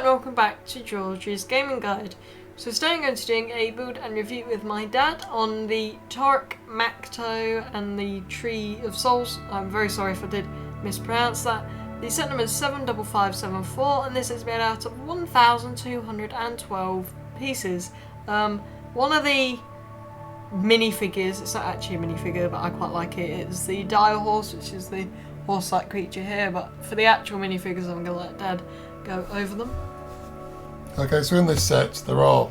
and welcome back to George's Gaming Guide. So today I'm going to be doing a build and review with my dad on the Toruk Makto and the Tree of Souls. I'm very sorry if I did mispronounce that. The set number is 75574 and this is made out of 1212 pieces. One of the minifigures, it's not actually a minifigure but I quite like it, it's the Direhorse, which is the horse-like creature here, but for the actual minifigures I'm going to let Dad go over them. Okay, so in this set there are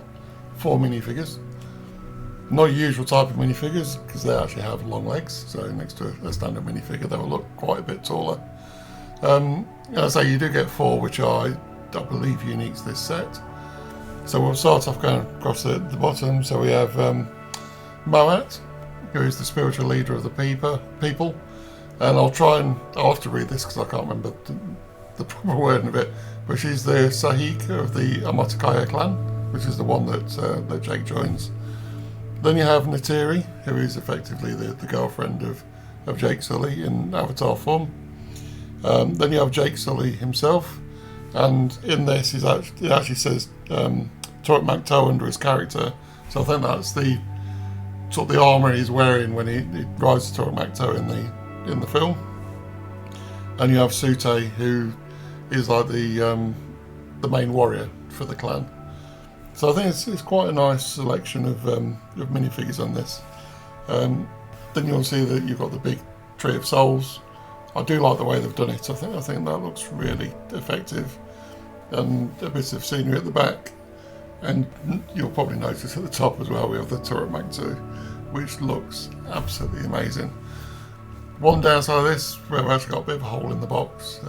4 minifigures. Not a usual type of minifigures because they actually have long legs, so next to a standard minifigure they will look quite a bit taller. As I say, you do get 4 which are, I believe, unique to this set. So we'll start off going across the bottom. So we have Moat, who is the spiritual leader of the people. And I'll have to read this because I can't remember the proper word of it, but she's the Sahik of the Amatakaya clan, which is the one that Jake joins. Then you have Neytiri, who is effectively the girlfriend of Jake Sully in avatar form. Then you have Jake Sully himself, and in this it actually says Toruk Makto under his character, so I think that's the sort of the armour he's wearing when he rides Toruk Makto in the film. And you have Tsu'Tey, who is like the main warrior for the clan. So I think it's quite a nice selection of minifigures on this. Then you'll see that you've got the big Tree of Souls. I do like the way they've done it. I think that looks really effective, and a bit of scenery at the back. And you'll probably notice at the top as well we have the Toruk Makto, which looks absolutely amazing. One downside of this, we've actually got a bit of a hole in the box.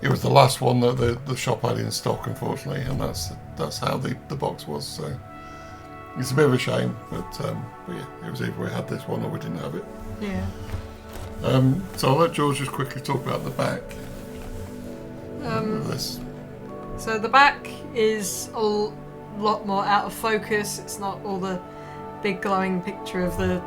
It was the last one that the shop had in stock, unfortunately, and that's how the box was. So it's a bit of a shame, but yeah, it was either we had this one or we didn't have it. Yeah. So I'll let George just quickly talk about the back of this. So the back is a lot more out of focus. It's not all the big glowing picture of the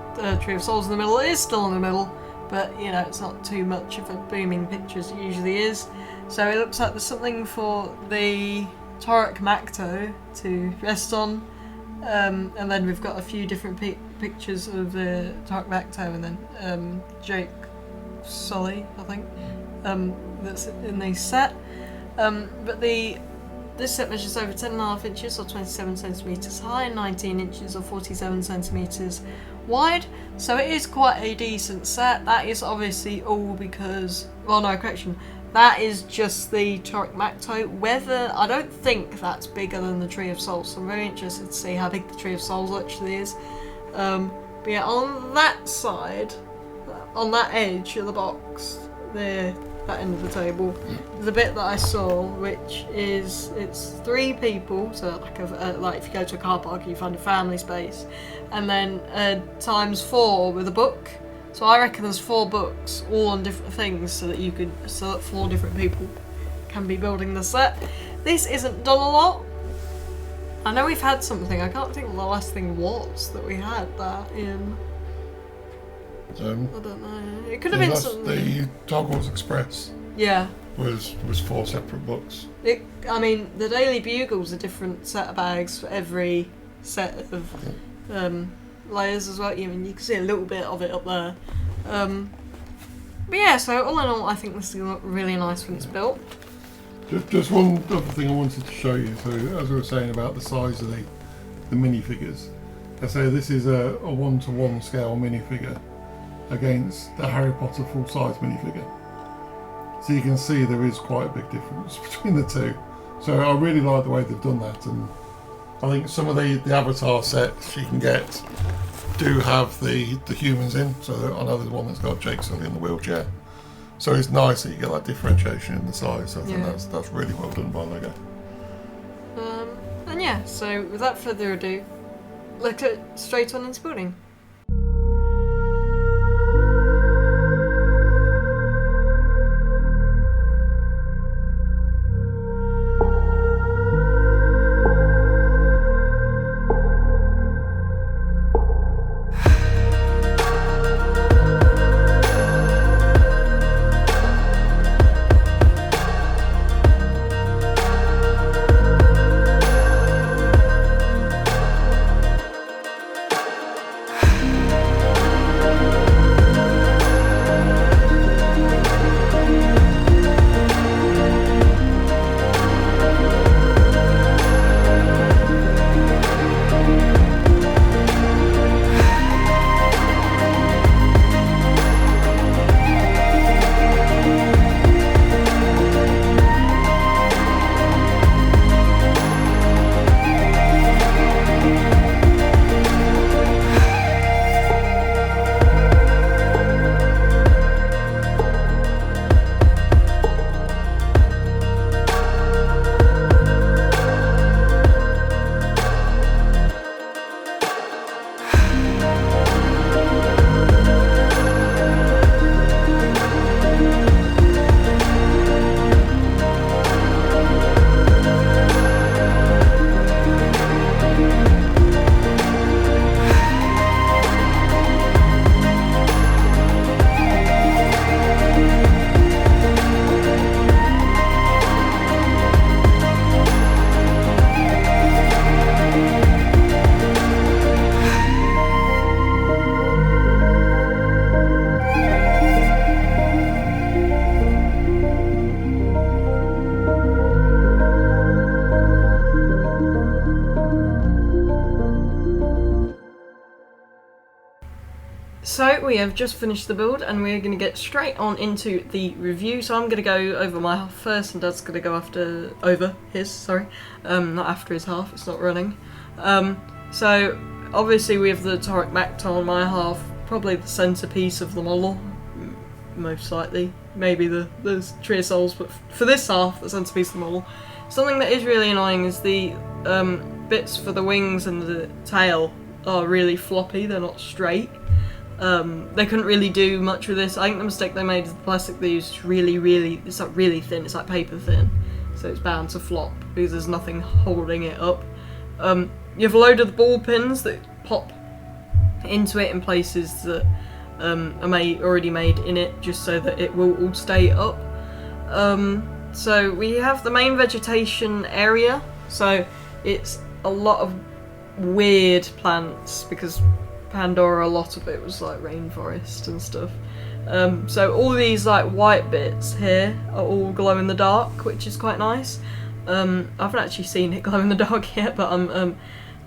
Tree of Souls in the middle. It is still in the middle, but you know, it's not too much of a booming picture as it usually is. So it looks like there's something for the Toruk Makto to rest on, and then we've got a few different pictures of the Toruk Makto and then Jake Sully, I think, that's in the set. But this set measures over 10.5 inches or 27 centimetres high and 19 inches or 47 centimetres wide, so it is quite a decent set. That is obviously all because, well no, correction, that is just the Toruk Makto. I don't think that's bigger than the Tree of Souls, so I'm very interested to see how big the Tree of Souls actually is. But yeah, on that side, on that edge of the box, there, that end of the table, there's a bit that I saw, which is, it's 3 people, so like if you go to a car park you find a family space, and then times 4 with a book. So I reckon there's 4 books all on different things so that 4 different people can be building the set. This isn't done a lot. I know we've had something, I can't think what the last thing was that we had that in. I don't know. It could have been something. The Hogwarts Express. Yeah. Was 4 separate books. I mean, the Daily Bugle's a different set of bags for every set of layers as well. I mean, you can see a little bit of it up there. But yeah, so all in all, I think this is going to look really nice when it's built. Just one other thing I wanted to show you. So, as we were saying about the size of the minifigures, I say this is a 1-to-1 scale minifigure against the Harry Potter full-size minifigure. So you can see there is quite a big difference between the two. So I really like the way they've done that, and I think some of the avatar sets you can get do have the humans in. So I know there's one that's got Jake Sully in the wheelchair. So it's nice that you get that differentiation in the size. So I think that's really well done by Lego. And yeah, so without further ado, let's get straight on into building. So we have just finished the build and we're going to get straight on into the review. So I'm going to go over my half first and Dad's going to go over his, sorry. Not after his half, it's not running. So obviously we have the Toruk Makto on my half, probably the centrepiece of the model, most likely. Maybe the Tree of Souls, but for this half, the centrepiece of the model. Something that is really annoying is the bits for the wings and the tail are really floppy, they're not straight. They couldn't really do much with this. I think the mistake they made is the plastic they used is it's like really thin, it's like paper thin, so it's bound to flop because there's nothing holding it up. You have a load of the ball pins that pop into it in places that are already made in it, just so that it will all stay up. So we have the main vegetation area, so it's a lot of weird plants because Pandora, a lot of it was like rainforest and stuff. So all these like white bits here are all glow in the dark, which is quite nice. I haven't actually seen it glow in the dark yet, but I'm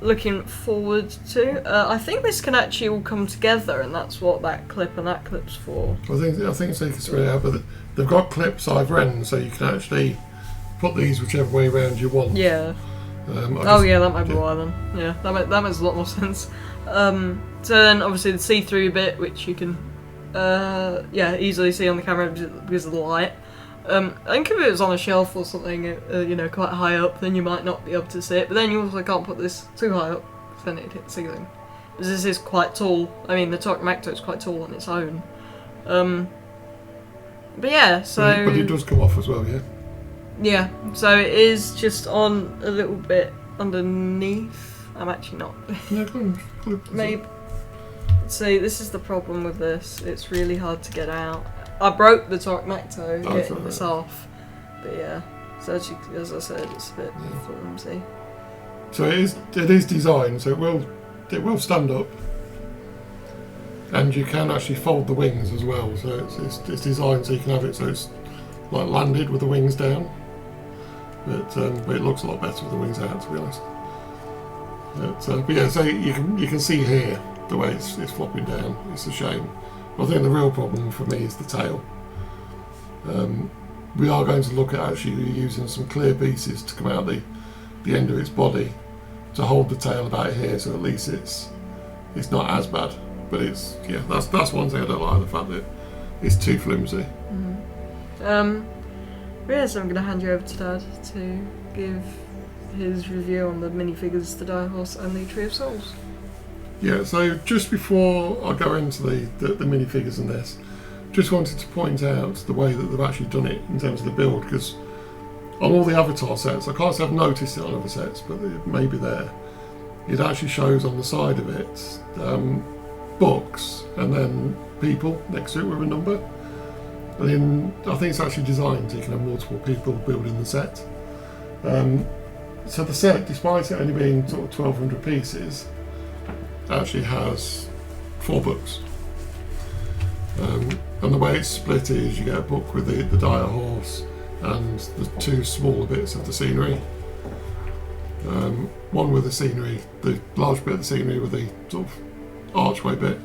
looking forward to. I think this can actually all come together, and that's what that clip and that clip's for. I think so you can spread it out, but they've got clips either end, so you can actually put these whichever way around you want. Yeah. Yeah, that might be why then. Yeah, that makes a lot more sense. So then obviously the see-through bit, which you can easily see on the camera because of the light. I think if it was on a shelf or something, quite high up, then you might not be able to see it. But then you also can't put this too high up, because then it'd hit the ceiling. Because this is quite tall. I mean, the Toruk Makto is quite tall on its own. But yeah, so... But it does come off as well, yeah? Yeah, so it is just on a little bit underneath. I'm actually not. Yeah, come on. Maybe. See, this is the problem with this. It's really hard to get out. I broke the Toruk Makto getting this off. But yeah, so as I said, it's a bit flimsy. So it is designed, so it will stand up. And you can actually fold the wings as well. So it's designed so you can have it so it's like landed with the wings down. But it looks a lot better with the wings out, to be honest. But yeah, so you can see here the way it's flopping down. It's a shame. I think the real problem for me is the tail. We are going to look at actually using some clear pieces to come out the end of its body to hold the tail about here, so at least it's not as bad. But that's one thing I don't like, the fact that it's too flimsy. So I'm going to hand you over to Dad to give his review on the minifigures, the Direhorse and the Tree of Souls. Yeah, so just before I go into the minifigures and this, just wanted to point out the way that they've actually done it in terms of the build, because on all the Avatar sets, I can't say I've noticed it on other sets, but it may be there, it actually shows on the side of it books and then people next to it with a number. And then I think it's actually designed so you can have multiple people building the set. So the set, despite it only being sort of 1,200 pieces, actually has 4 books. And the way it's split is you get a book with the Direhorse and the 2 smaller bits of the scenery. One with the scenery, the large bit of the scenery with the sort of archway bit.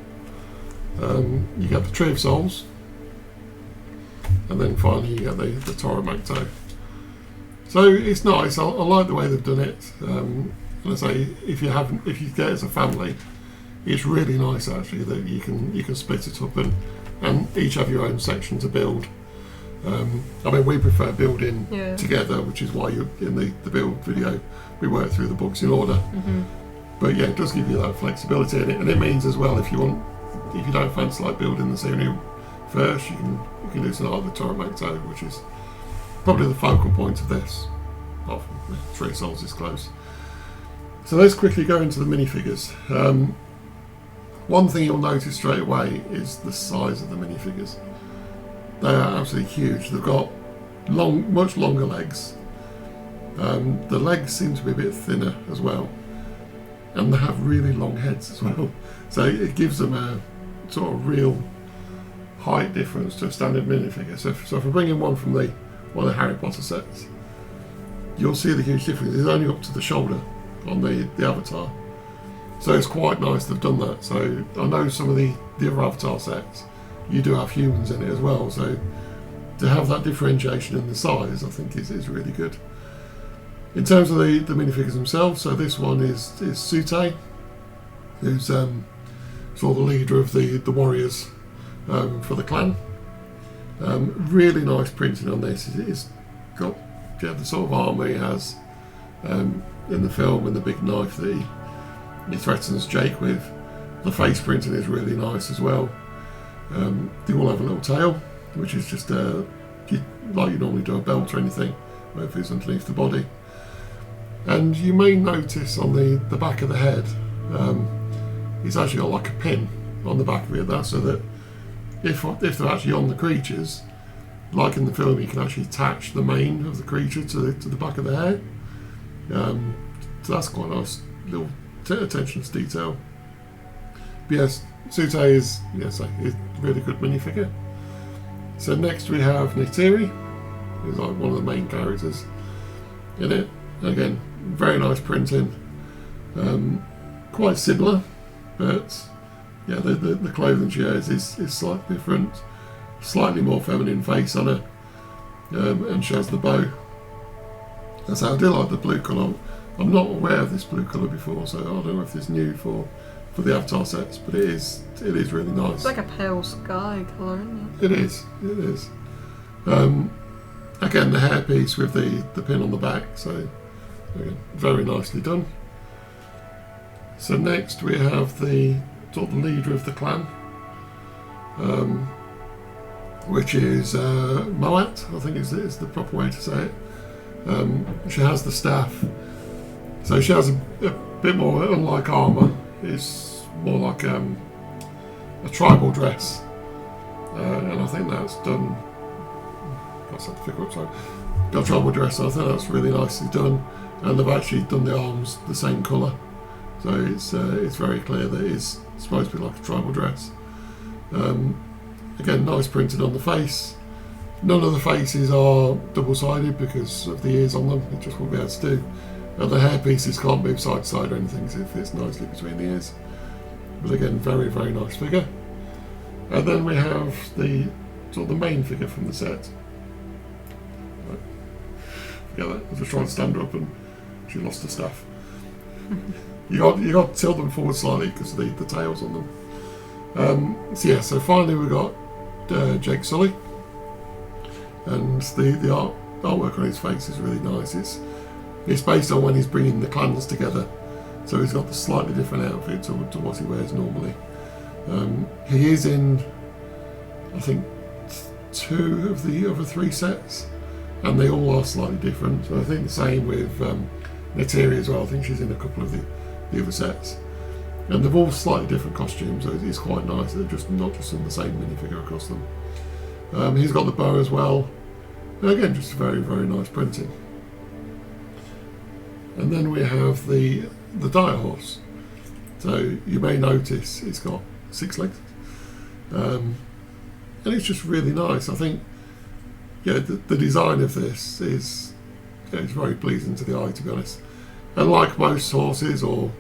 You get the Tree of Souls, and then finally you get the Toruk Makto. So it's nice. I like the way they've done it. And I say, if you get it as a family, it's really nice actually that you can split it up and each have your own section to build. I mean, we prefer building together, which is why in the build video we work through the books in order. But yeah, it does give you that flexibility, and it means as well if you don't fancy like building the scenery first, you can do something like the Toruk Makto, which is probably the focal point of this. Well, Tree of Souls is close. So let's quickly go into the minifigures. One thing you'll notice straight away is the size of the minifigures. They are absolutely huge. They've got much longer legs. The legs seem to be a bit thinner as well, and they have really long heads as well. So it gives them a sort of real height difference to a standard minifigure. So if we bring in one from one of the Harry Potter sets, you'll see the huge difference. It's only up to the shoulder on the Avatar. So it's quite nice they've done that. So I know some of the other Avatar sets, you do have humans in it as well. So to have that differentiation in the size, I think is really good. In terms of the minifigures themselves, so this one is Tsu'Tey, who's sort of the leader of the warriors for the clan. Really nice printing on this. It's got the sort of armour he has in the film, and the big knife that he threatens Jake with. The face printing is really nice as well. They all have a little tail, which is just like you normally do a belt or anything, if it's underneath the body. And you may notice on the back of the head, it's actually got like a pin on the back of it. That's so that if they're actually on the creatures, like in the film, you can actually attach the mane of the creature to the back of the hair. So that's quite nice, little attention to detail. But yes, Tsu'Tey is a really good minifigure. So next we have Neytiri, who's like one of the main characters in it. Again, very nice printing. Quite similar, but yeah, the clothing she wears is slightly different. Slightly more feminine face on her, and she has the bow. That's how I do like the blue colour. I'm not aware of this blue colour before, so I don't know if it's new for the Avatar sets, but it is really nice. It's like a pale sky colour, isn't it? It is. Again, the hairpiece with the pin on the back, so again, very nicely done. So next we have the sort of leader of the clan, which is Moat, I think is the proper way to say it. She has the staff, so she has a bit more, unlike armour, it's more like a tribal dress, and I think that's done. Got the figure up, sorry. Got a tribal dress, so I think that's really nicely done, and they've actually done the arms the same colour, so it's very clear that it's supposed to be like a tribal dress. Again, nice printed on the face. None of the faces are double-sided because of the ears on them. It just won't be able to do. And the hair pieces can't move side to side or anything, so it fits nicely between the ears. But again, very, very nice figure. And then we have the sort of the main figure from the set. Right. Forget that. I was just trying to stand her up and she lost her stuff. You got to tilt them forward slightly because of the tails on them. So finally we got Jake Sully, and the artwork on his face is really nice. It's based on when he's bringing the clans together, so he's got the slightly different outfit to what he wears normally. He is in, I think, 2 of the other 3 sets, and they all are slightly different. So I think the same with Neytiri as well. I think she's in a couple of the other sets. And they've all slightly different costumes, so it's quite nice. They're not just in the same minifigure across them. He's got the bow as well. And again, just very, very nice printing. And then we have the Direhorse. So you may notice it's got 6 legs. And it's just really nice. I think the design of this is it's very pleasing to the eye, to be honest. And like most horses or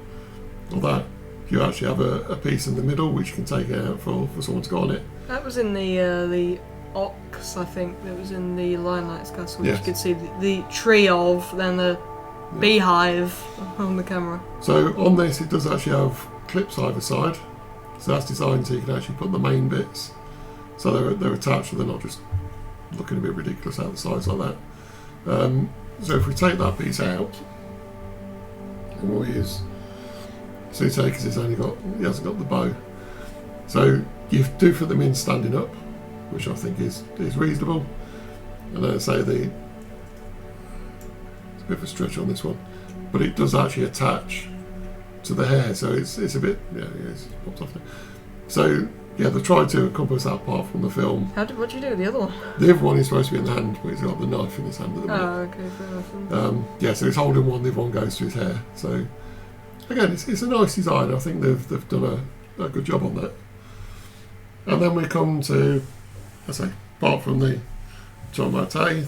that, you actually have a piece in the middle which you can take out for someone to go on it. That was in the ox, I think, that was in the Lionlight's Castle, which you could see the tree of, then the beehive on the camera. So on this it does actually have clips either side, so that's designed so you can actually put the main bits, so they're attached, so they're not just looking a bit ridiculous out the sides like that. So if we take that piece out, and we'll use Tsu'Tey because he hasn't got the bow. So you do fit them in standing up, which I think is reasonable. And then I say it's a bit of a stretch on this one, but it does actually attach to the hair, so it's a bit it's popped off there. So they've tried to encompass that part from the film. What do you do with the other one? The other one is supposed to be in the hand, but he's got the knife in his hand at the minute. Oh, okay, fair enough. So he's holding one, the other one goes to his hair. So again, it's a nice design. I think they've done a good job on that. And then we come to, apart from the Toruk Makto.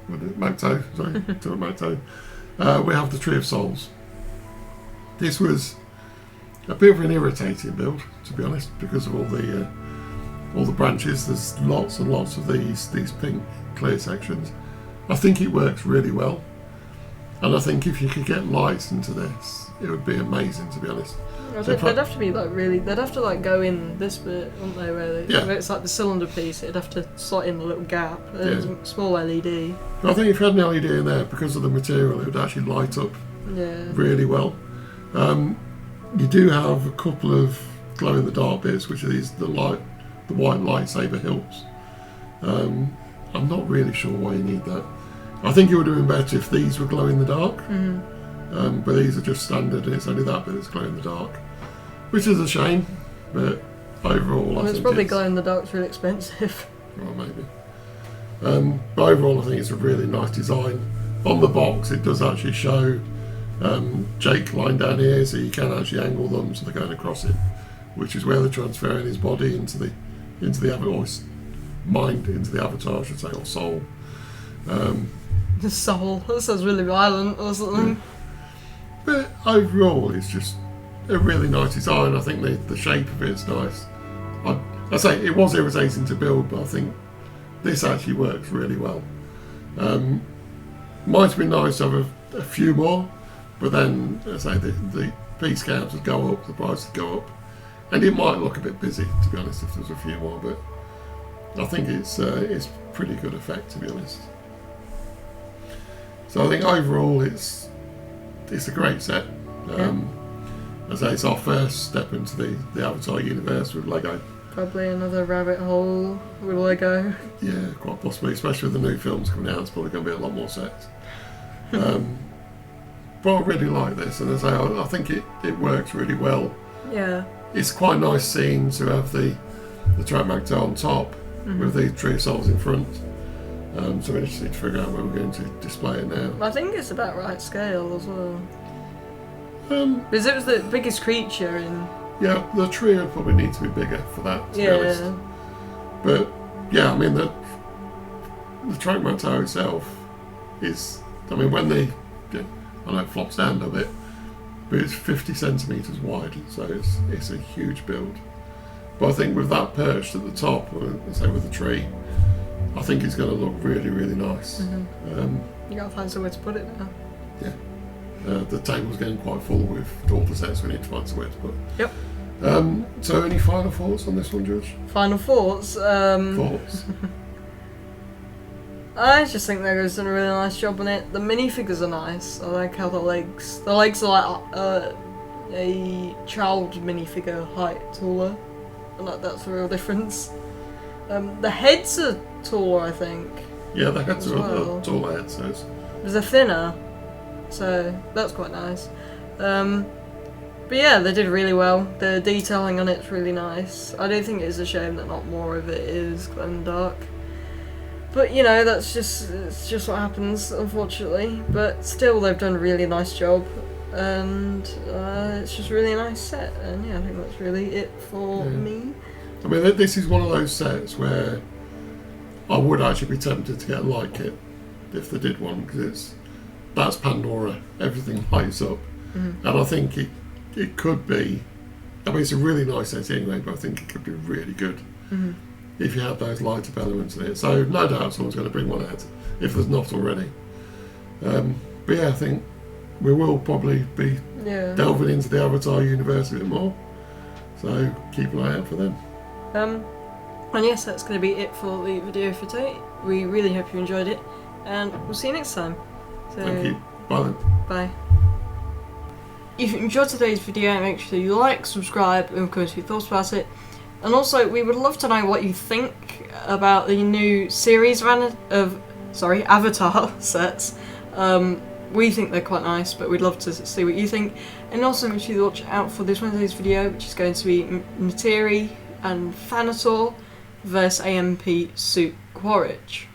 Makto, sorry, Toruk Makto. We have the Tree of Souls. This was a bit of an irritating build, to be honest, because of all the branches. There's lots and lots of these pink clear sections. I think it works really well, and I think if you could get lights into this, it would be amazing, to be honest. They'd have to be like really. They'd have to like go in this bit, wouldn't they? Where it's like the cylinder piece. It'd have to slot in a little gap. There's a small LED. I think if you had an LED in there, because of the material, it would actually light up really well. You do have a couple of glow in the dark bits, which are the white lightsaber hilts. I'm not really sure why you need that. I think it would have been better if these were glow in the dark. But these are just standard, and it's only that bit that's glow in the dark, which is a shame. But overall, I think it's probably glow in the dark's really expensive. Well, maybe. But overall, I think it's a really nice design. On the box, it does actually show Jake lying down here, so you can actually angle them so they're going across it, which is where they're transferring his body into the avatar, or his mind into the avatar, I should say, or soul. The soul. That sounds really violent or something. But overall, it's just a really nice design. I think the shape of it's nice. I say it was irritating to build, but I think this actually works really well. Might have been nice to have a few more, but then, as I say, the piece counts would go up, the price would go up, and it might look a bit busy, to be honest, if there's a few more. But I think it's pretty good effect, to be honest. So I think overall, it's a great set. As I say, it's our first step into the Avatar universe with Lego. Probably another rabbit hole with Lego. Yeah, quite possibly, especially with the new films coming out. It's probably going to be a lot more sets. But I really like this, and as I say, I think it works really well. Yeah. It's quite a nice scene to have the Toruk Makto on top with the Tree of Souls in front. So we just need to figure out where we're going to display it now. I think it's about right scale as well. Because it was the biggest creature in... Yeah, the tree would probably need to be bigger for that, to be honest. But yeah, I mean, the Toruk Makto itself is... I mean, when I know it flops down a bit, but it's 50 centimetres wide, so it's a huge build. But I think with that perched at the top, say with the tree, I think it's going to look really, really nice. You got to find somewhere to put it now. Yeah. The table's getting quite full with all the sets we need to find somewhere to put. Yep. So any final thoughts on this one, George? Final thoughts? Thoughts? I just think they've done a really nice job on it. The minifigures are nice. I like how the legs are like a child minifigure height taller. And that's the real difference. The heads are taller, I think. Yeah, the heads are taller heads. They're thinner, so that's quite nice. But yeah, they did really well. The detailing on it's really nice. I do think it's a shame that not more of it is glow in the dark. But you know, it's just what happens, unfortunately. But still, they've done a really nice job, and it's just a really nice set. And yeah, I think that's really it for me. I mean, this is one of those sets where I would actually be tempted to get a light kit if they did one, because that's Pandora. Everything lights up, and I think it could be. I mean, it's a really nice set anyway, but I think it could be really good if you had those light up elements in it. So no doubt someone's going to bring one out if there's not already. But yeah, I think we will probably be delving into the Avatar universe a bit more. So keep an eye out for them. And yes, that's going to be it for the video for today. We really hope you enjoyed it, and we'll see you next time. So, thank you. Bye then. Bye. If you enjoyed today's video, make sure you like, subscribe, and of course your thoughts about it. And also, we would love to know what you think about the new series of Avatar sets. We think they're quite nice, but we'd love to see what you think. And also, make sure you watch out for this Wednesday's video, which is going to be Neytiri and Thanator vs AMP Suit Quaritch.